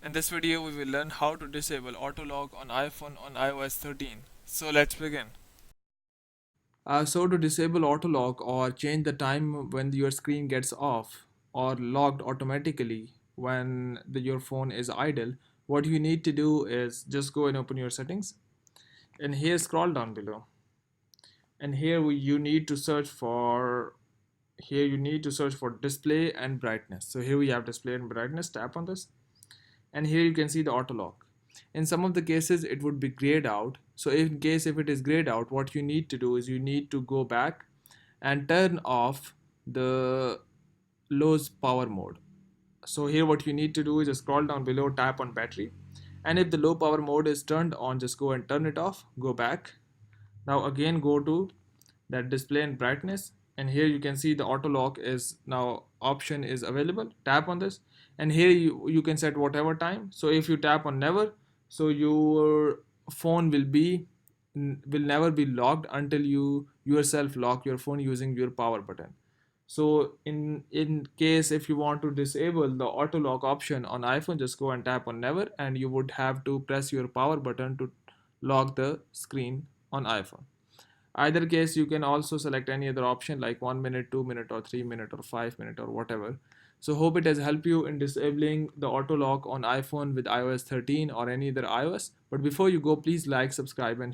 In this video, we will learn how to disable auto lock on iPhone on iOS 13. So let's begin. So to disable auto lock or change the time when your screen gets off or locked automatically when your phone is idle, what you need to do is just go and open your settings, and here scroll down below, and you need to search for display and brightness. So here we have display and brightness. Tap on this, and here you can see the auto lock. In some of the cases it would be grayed out, so in case if it is grayed out, what you need to do is you need to go back and turn off the low's power mode. So here what you need to do is just scroll down below, tap on battery, and if the low power mode is turned on, just go and turn it off, go back. Now again go to that display and brightness, and here you can see the auto lock is now option is available. Tap on this, and here you can set whatever time. So if you tap on never, so your phone will never be locked until you yourself lock your phone using your power button. So in case if you want to disable the auto lock option on iPhone, just go and tap on never, and you would have to press your power button to lock the screen on iPhone. Either case, you can also select any other option like 1 minute, 2 minute, or 3 minute, or 5 minute, or whatever. So hope it has helped you in disabling the auto lock on iPhone with iOS 13 or any other iOS. But before you go, please like, subscribe, and